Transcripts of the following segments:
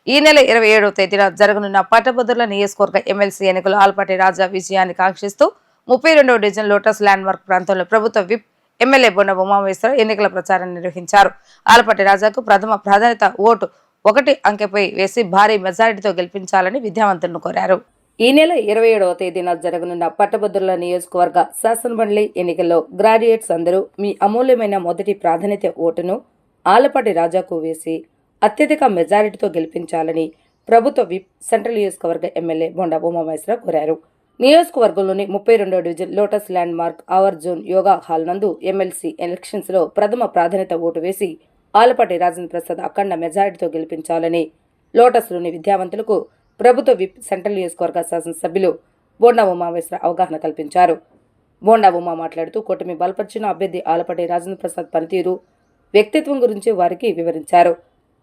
ఈ నెల 27వ తేదీన జరగనున్న పట్టభద్రుల నియోజకవర్గ ఎమ్మెల్సీ ఎన్నికలు ఆలపాటి రాజా విజయాన్ని కాంక్షిస్తూ 32వ డివిజన్ లోటస్ ల్యాండ్ మార్క్ ప్రాంతంలో ప్రభుత్వ విప్ ఎమ్మెల్యే బొండ ఉమామహేశ్వరరావు ఎన్నికల ప్రచారం నిర్వహించారు. ఆలపాటి రాజాకు ప్రథమ ప్రాధాన్యత ఓటు 1 అంకెపై వేసి భారీ మెజారిటీతో గెలిపించాలని విద్యావంతులను కోరారు. ఈ నెల 27వ తేదీన జరగనున్న పట్టభద్రుల నియోజకవర్గ శాసనమండలి ఎన్నికల్లో గ్రాడ్యుయేట్స్ అందరూ మీ అమూల్యమైన మొదటి ప్రాధాన్యత ఓటును ఆలపాటి రాజాకు వేసి అత్యధిక మెజారిటీతో గెలిపించాలని ప్రభుత్వ విప్ సెంట్రల్ నియోజకవర్గ ఎమ్మెల్యే బొండ ఉమామహేశ్వరరావు కోరారు. నియోజకవర్గంలోని 32వ division Lotus Landmark Our Zone yoga hall నందు ఎమ్మెల్సీ ఎలక్షన్స్ లో ప్రథమ ప్రాధాన్యత ఓటు వేసి ఆలపాటి రాజేంద్ర ప్రసాద్ అఖండ మెజారిటీతో గెలిపించాలని లోటస్ లోని విద్యావంతులకు ప్రభుత్వ విప్ సెంట్రల్ నియోజకవర్గ శాసనసభ్యులు బోండా ఉమామహేశ్వరరావు అవగాహన కల్పించారు. బోండా ఉమా మాట్లాడుతూ కూటమి బలపరిచిన అభ్యర్థి ఆలపాటి రాజేంద్ర ప్రసాద్ పనితీరు, వ్యక్తిత్వం గురించి వారికి వివరించారు.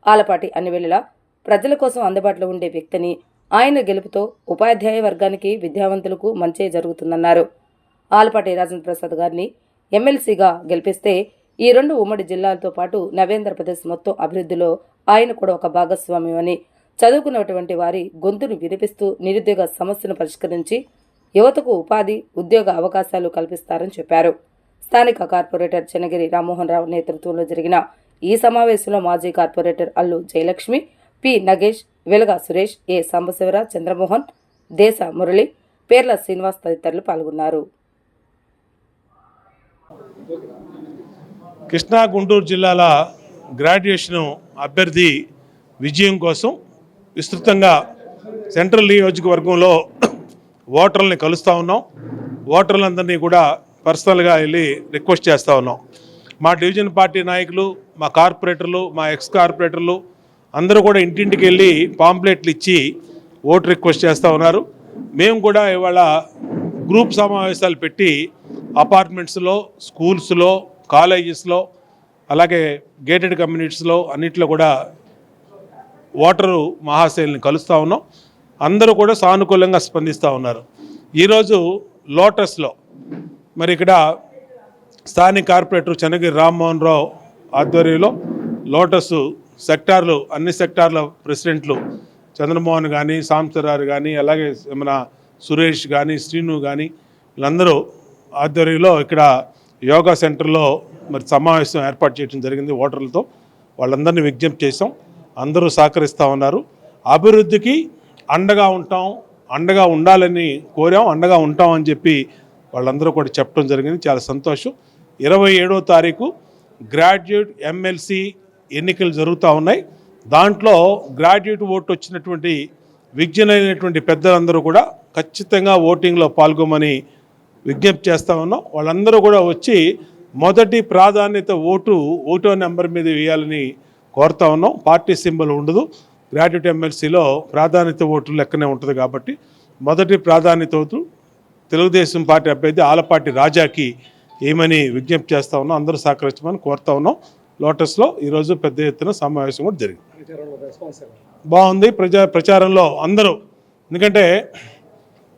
ఆలపాటి అన్ని వేళలా ప్రజల కోసం అందుబాటులో ఉండే వ్యక్తిని, ఆయన గెలుపుతో ఉపాధ్యాయ వర్గానికి విద్యావంతులకు మంచే జరుగుతుందన్నారు. ఆలపాటి రాజేంద్ర ప్రసాద్ గారిని ఎమ్మెల్సీగా గెలిపిస్తే ఈ 2 ఉమ్మడి జిల్లాలతో పాటు నవేంద్రప్రదేశ్ మొత్తం అభివృద్ధిలో ఆయన కూడా ఒక భాగస్వామ్యం అని, చదువుకున్నటువంటి వారి గొంతును వినిపిస్తూ నిరుద్యోగ సమస్యను పరిష్కరించి యువతకు ఉపాధి, ఉద్యోగ అవకాశాలు కల్పిస్తారని చెప్పారు. స్థానిక కార్పొరేటర్ చెన్నగిరి రామ్మోహన్ రావు నేతృత్వంలో జరిగిన ఈ సమావేశంలో మాజీ కార్పొరేటర్ అల్లు జయలక్ష్మి, పి నగేష్, వెలగా సురేష్, ఏ సాంబశివర, చంద్రమోహన్, దేశ మురళి, పేర్ల శ్రీనివాస్ తదితరులు పాల్గొన్నారు. కృష్ణా గుంటూరు జిల్లాల గ్రాడ్యుయేషన్ అభ్యర్థి విజయం కోసం విస్తృతంగా సెంట్రల్ నియోజకవర్గంలో ఓటర్లని కలుస్తూ ఉన్నాం. ఓటర్లందరినీ కూడా పర్సనల్గా వెళ్ళి రిక్వెస్ట్ చేస్తూ ఉన్నాం. మా డివిజన్ పార్టీ నాయకులు, మా కార్పొరేటర్లు, మా ఎక్స్ కార్పొరేటర్లు అందరూ కూడా ఇంటింటికి వెళ్ళి పాంప్లెట్లు ఇచ్చి ఓటు రిక్వెస్ట్ చేస్తూ ఉన్నారు. మేము కూడా ఇవాళ గ్రూప్ సమావేశాలు పెట్టి అపార్ట్మెంట్స్లో, స్కూల్స్లో, కాలేజెస్లో, అలాగే గేటెడ్ కమ్యూనిటీస్లో అన్నింటిలో కూడా ఓటరు మహాశైలిని కలుస్తూ ఉన్నాం. అందరూ కూడా సానుకూలంగా స్పందిస్తూ ఉన్నారు. ఈరోజు లోటస్లో మరి ఇక్కడ స్థానిక కార్పొరేటర్ చెన్నగిరి రామ్మోహన్ రావు ఆధ్వర్యంలో లోటస్ సెక్టార్లు, అన్ని సెక్టార్ల ప్రెసిడెంట్లు చంద్రమోహన్ కానీ, సాంబశివరావు కానీ, అలాగే మన సురేష్ కానీ, శ్రీను కానీ వీళ్ళందరూ ఆధ్వర్యంలో ఇక్కడ యోగా సెంటర్లో మరి సమావేశం ఏర్పాటు చేయడం జరిగింది. ఓటర్లతో వాళ్ళందరినీ విజ్ఞప్తి చేసాం. అందరూ సహకరిస్తూ ఉన్నారు. అభివృద్ధికి అండగా ఉంటాం, అండగా ఉండాలని కోరాం, అండగా ఉంటాం అని చెప్పి వాళ్ళందరూ కూడా చెప్పడం జరిగింది. చాలా సంతోషం. 27వ తారీఖు గ్రాడ్యుయేట్ ఎమ్మెల్సీ ఎన్నికలు జరుగుతూ ఉన్నాయి. దాంట్లో గ్రాడ్యుయేట్ ఓటు వచ్చినటువంటి విజ్ఞులైనటువంటి పెద్దలందరూ కూడా ఖచ్చితంగా ఓటింగ్లో పాల్గొమని విజ్ఞప్తి చేస్తూ ఉన్నాం. వాళ్ళందరూ కూడా వచ్చి మొదటి ప్రాధాన్యత ఓటో నెంబర్ మీద వేయాలని కోరుతా ఉన్నాం. పార్టీ సింబల్ ఉండదు. గ్రాడ్యుయేట్ ఎమ్మెల్సీలో ప్రాధాన్యత ఓటు లెక్కనే ఉంటుంది కాబట్టి మొదటి ప్రాధాన్యత ఓటు తెలుగుదేశం పార్టీ అభ్యర్థి ఆలపాటి రాజాకి ఏమని విజ్ఞప్తి చేస్తూ ఉన్నాం. అందరూ సహకరించమని కోరుతా ఉన్నాం. లోటస్లో ఈరోజు పెద్ద ఎత్తున సమావేశం కూడా జరిగింది. బాగుంది. ప్రచారంలో అందరూ, ఎందుకంటే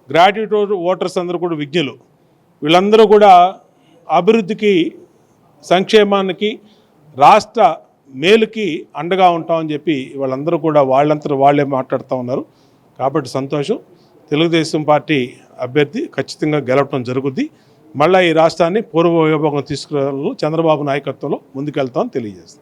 గ్రాడ్యుయేట్ ఓటర్స్ అందరూ కూడా విజ్ఞులు. వీళ్ళందరూ కూడా అభివృద్ధికి, సంక్షేమానికి, రాష్ట్ర మేలుకి అండగా ఉంటామని చెప్పి వాళ్ళందరూ కూడా వాళ్ళంతా వాళ్ళే మాట్లాడుతూ ఉన్నారు. కాబట్టి సంతోషం. తెలుగుదేశం పార్టీ అభ్యర్థి ఖచ్చితంగా గెలవడం జరుగుద్ది. మళ్ళీ ఈ రాష్ట్రాన్ని పూర్వ వైభవం తీసుకురావాలని చంద్రబాబు నాయకత్వంలో ముందుకెళ్తామని తెలియజేస్తాం.